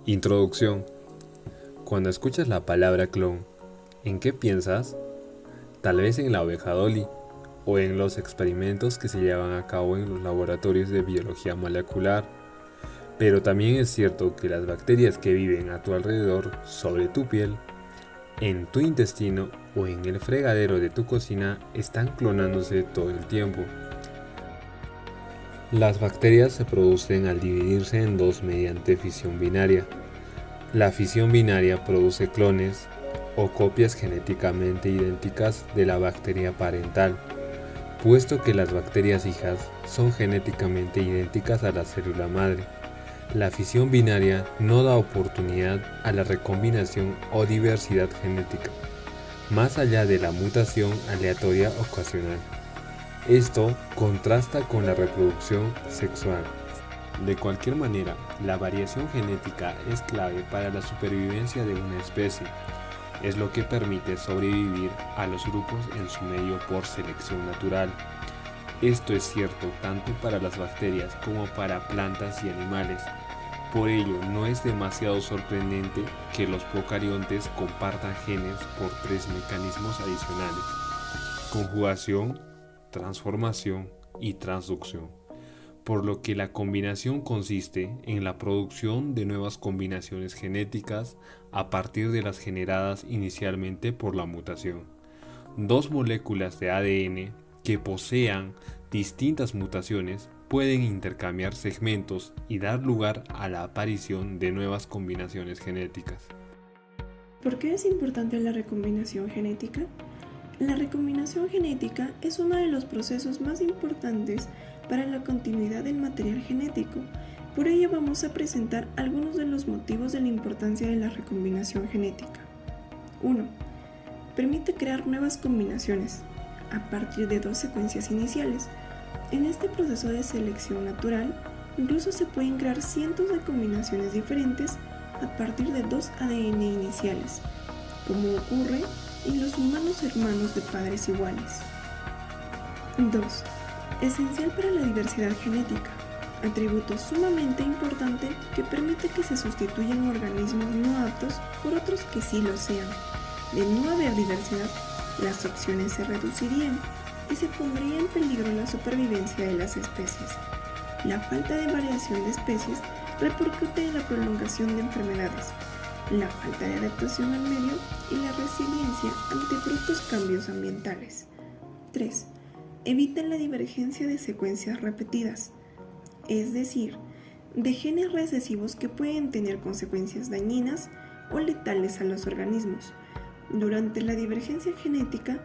Introducción. Cuando escuchas la palabra clon, ¿en qué piensas? Tal vez en la oveja Dolly o en los experimentos que se llevan a cabo en los laboratorios de biología molecular. Pero también es cierto que las bacterias que viven a tu alrededor, sobre tu piel, en tu intestino o en el fregadero de tu cocina están clonándose todo el tiempo. Las bacterias se producen al dividirse en dos mediante fisión binaria. La fisión binaria produce clones o copias genéticamente idénticas de la bacteria parental, puesto que las bacterias hijas son genéticamente idénticas a la célula madre. La fisión binaria no da oportunidad a la recombinación o diversidad genética, más allá de la mutación aleatoria ocasional. Esto contrasta con la reproducción sexual. De cualquier manera, la variación genética es clave para la supervivencia de una especie. Es lo que permite sobrevivir a los grupos en su medio por selección natural. Esto es cierto tanto para las bacterias como para plantas y animales. Por ello, no es demasiado sorprendente que los procariontes compartan genes por tres mecanismos adicionales: conjugación, transformación y transducción, por lo que la combinación consiste en la producción de nuevas combinaciones genéticas a partir de las generadas inicialmente por la mutación. Dos moléculas de ADN que posean distintas mutaciones pueden intercambiar segmentos y dar lugar a la aparición de nuevas combinaciones genéticas. ¿Por qué es importante la recombinación genética? La recombinación genética es uno de los procesos más importantes para la continuidad del material genético. Por ello vamos a presentar algunos de los motivos de la importancia de la recombinación genética. 1. Permite crear nuevas combinaciones a partir de dos secuencias iniciales. En este proceso de selección natural, incluso se pueden crear cientos de combinaciones diferentes a partir de dos ADN iniciales, como ocurre en los humanos hermanos de padres iguales. 2. Esencial para la diversidad genética, atributo sumamente importante que permite que se sustituyan organismos no aptos por otros que sí lo sean. De no haber diversidad, las opciones se reducirían y se pondría en peligro la supervivencia de las especies. La falta de variación de especies repercute en la prolongación de enfermedades, la falta de adaptación al medio y la resiliencia ante bruscos cambios ambientales. 3. Evitan la divergencia de secuencias repetidas, es decir, de genes recesivos que pueden tener consecuencias dañinas o letales a los organismos. Durante la divergencia genética,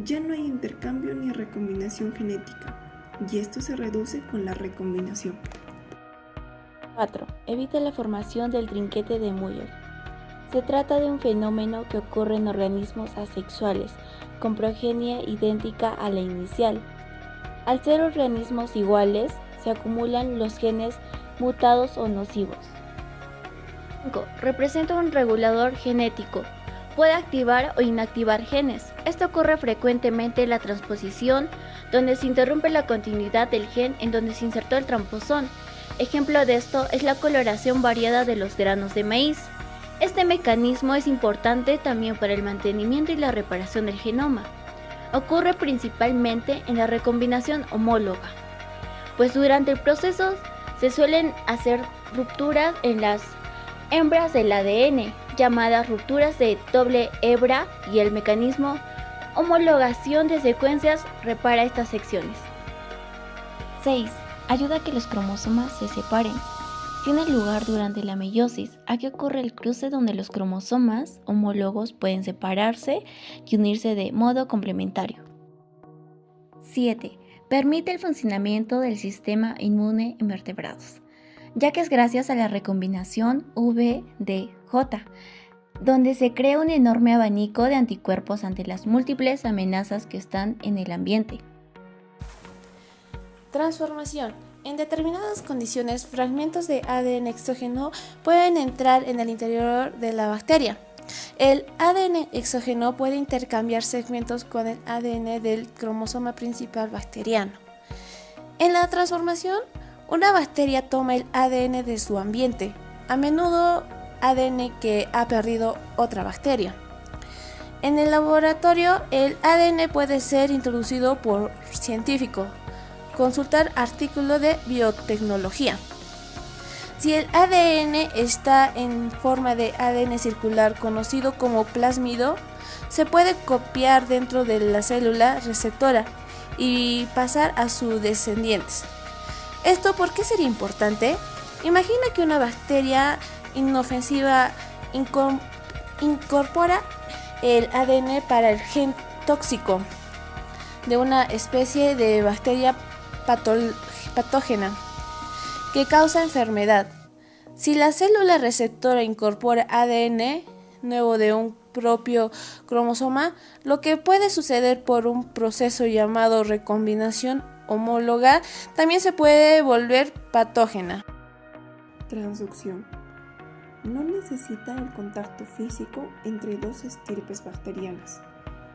ya no hay intercambio ni recombinación genética, y esto se reduce con la recombinación. 4. Evita la formación del trinquete de Müller. Se trata de un fenómeno que ocurre en organismos asexuales, con progenie idéntica a la inicial. Al ser organismos iguales, se acumulan los genes mutados o nocivos. 5. Representa un regulador genético. Puede activar o inactivar genes. Esto ocurre frecuentemente en la transposición, donde se interrumpe la continuidad del gen en donde se insertó el tramposón. Ejemplo de esto es la coloración variada de los granos de maíz. Este mecanismo es importante también para el mantenimiento y la reparación del genoma. Ocurre principalmente en la recombinación homóloga, pues durante el proceso se suelen hacer rupturas en las hembras del ADN, llamadas rupturas de doble hebra, y el mecanismo homologación de secuencias repara estas secciones. 6. Ayuda a que los cromosomas se separen. Tiene lugar durante la meiosis. Aquí ocurre el cruce donde los cromosomas homólogos pueden separarse y unirse de modo complementario. 7. Permite el funcionamiento del sistema inmune en vertebrados, ya que es gracias a la recombinación VDJ, donde se crea un enorme abanico de anticuerpos ante las múltiples amenazas que están en el ambiente. Transformación. En determinadas condiciones, fragmentos de ADN exógeno pueden entrar en el interior de la bacteria. El ADN exógeno puede intercambiar segmentos con el ADN del cromosoma principal bacteriano. En la transformación, una bacteria toma el ADN de su ambiente, a menudo ADN que ha perdido otra bacteria. En el laboratorio, el ADN puede ser introducido por científico. Consultar artículo de biotecnología. Si el ADN está en forma de ADN circular conocido como plásmido, se puede copiar dentro de la célula receptora y pasar a sus descendientes. ¿Esto por qué sería importante? Imagina que una bacteria inofensiva incorpora el ADN para el gen tóxico de una especie de bacteria patógena que causa enfermedad. Si la célula receptora incorpora ADN nuevo de un propio cromosoma, lo que puede suceder por un proceso llamado recombinación homóloga, también se puede volver patógena. Transducción. No necesita el contacto físico entre dos estirpes bacterianas.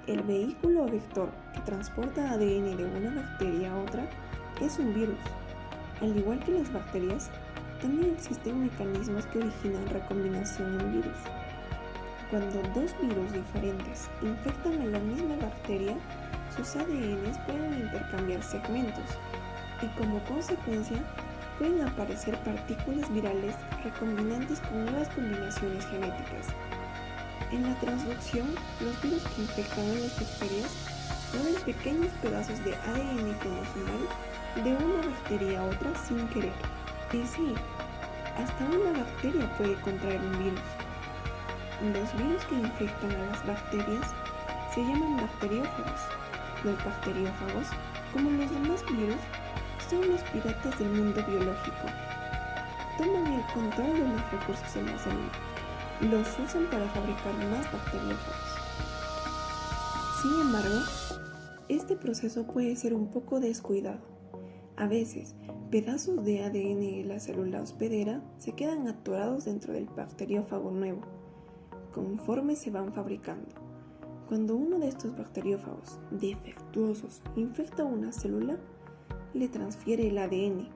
El vehículo o vector que transporta ADN de una bacteria a otra es un virus. Al igual que las bacterias, también existen mecanismos que originan recombinación en virus. Cuando dos virus diferentes infectan a la misma bacteria, sus ADNs pueden intercambiar segmentos y como consecuencia pueden aparecer partículas virales recombinantes con nuevas combinaciones genéticas. En la transducción, los virus que infectan a las bacterias mueven pequeños pedazos de ADN cromosomal de una bacteria a otra sin querer. Y sí, hasta una bacteria puede contraer un virus. Los virus que infectan a las bacterias se llaman bacteriófagos. Los bacteriófagos, como los demás virus, son los piratas del mundo biológico. Toman el control de los recursos en la célula. Los usan para fabricar más bacteriófagos. Sin embargo, este proceso puede ser un poco descuidado. A veces, pedazos de ADN de la célula hospedera se quedan atorados dentro del bacteriófago nuevo, conforme se van fabricando. Cuando uno de estos bacteriófagos defectuosos infecta una célula, le transfiere el ADN.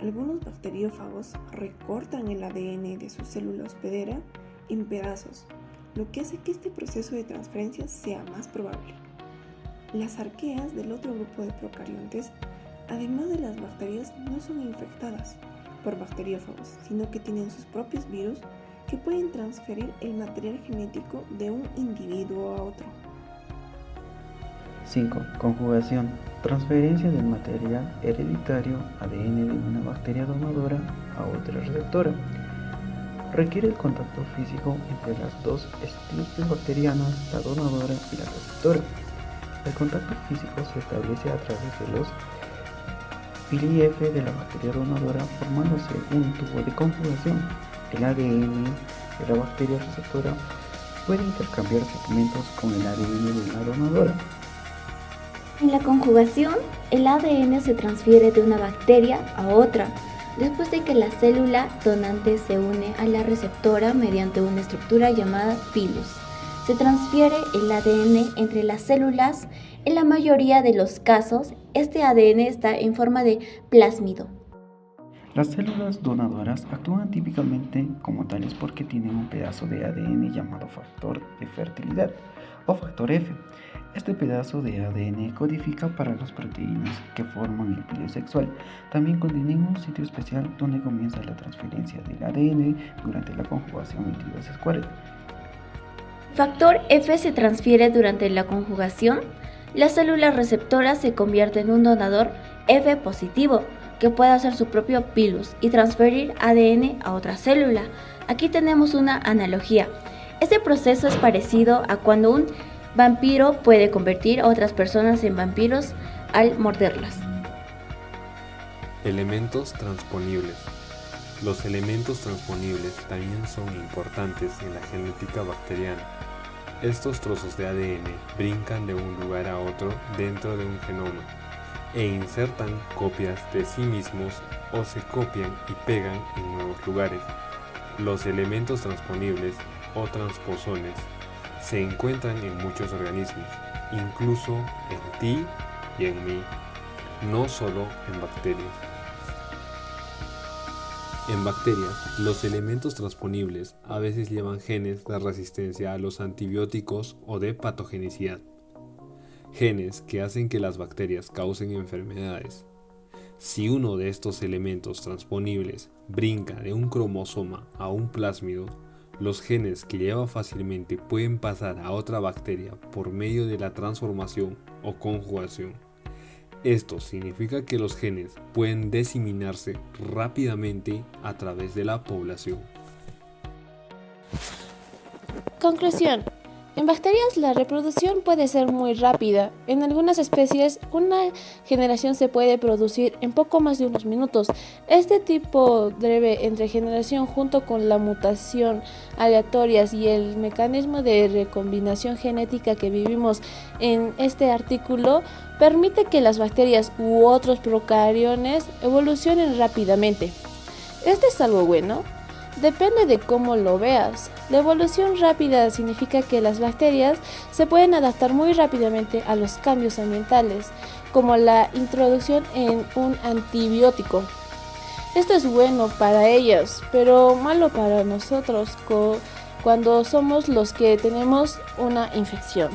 Algunos bacteriófagos recortan el ADN de su célula hospedera en pedazos, lo que hace que este proceso de transferencia sea más probable. Las arqueas del otro grupo de procariontes, además de las bacterias, no son infectadas por bacteriófagos, sino que tienen sus propios virus que pueden transferir el material genético de un individuo a otro. 5. Conjugación. Transferencia del material hereditario ADN de una bacteria donadora a otra receptora. Requiere el contacto físico entre las dos estirpes bacterianas, la donadora y la receptora. El contacto físico se establece a través de los pili F de la bacteria donadora, formándose un tubo de conjugación. El ADN de la bacteria receptora puede intercambiar segmentos con el ADN de la donadora. En la conjugación, el ADN se transfiere de una bacteria a otra, después de que la célula donante se une a la receptora mediante una estructura llamada pilus. Se transfiere el ADN entre las células. En la mayoría de los casos, este ADN está en forma de plásmido. Las células donadoras actúan típicamente como tales porque tienen un pedazo de ADN llamado factor de fertilidad o factor F. Este pedazo de ADN codifica para las proteínas que forman el pilus sexual. También contienen un sitio especial donde comienza la transferencia del ADN durante la conjugación 22S40. Factor F se transfiere durante la conjugación. La célula receptora se convierte en un donador F positivo que puede hacer su propio pilus y transferir ADN a otra célula. Aquí tenemos una analogía. Este proceso es parecido a cuando un vampiro puede convertir a otras personas en vampiros al morderlas. Elementos transponibles. Los elementos transponibles también son importantes en la genética bacteriana. Estos trozos de ADN brincan de un lugar a otro dentro de un genoma e insertan copias de sí mismos o se copian y pegan en nuevos lugares. Los elementos transponibles o transposones se encuentran en muchos organismos, incluso en ti y en mí, no solo en bacterias. En bacterias, los elementos transponibles a veces llevan genes de resistencia a los antibióticos o de patogenicidad, genes que hacen que las bacterias causen enfermedades. Si uno de estos elementos transponibles brinca de un cromosoma a un plásmido, los genes que lleva fácilmente pueden pasar a otra bacteria por medio de la transformación o conjugación. Esto significa que los genes pueden diseminarse rápidamente a través de la población. Conclusión. En bacterias la reproducción puede ser muy rápida. En algunas especies una generación se puede producir en poco más de unos minutos. Este tipo breve entre generación junto con la mutación aleatorias y el mecanismo de recombinación genética que vivimos en este artículo permite que las bacterias u otros procariones evolucionen rápidamente. ¿Esto es algo bueno? Depende de cómo lo veas. La evolución rápida significa que las bacterias se pueden adaptar muy rápidamente a los cambios ambientales, como la introducción en un antibiótico. Esto es bueno para ellas, pero malo para nosotros cuando somos los que tenemos una infección.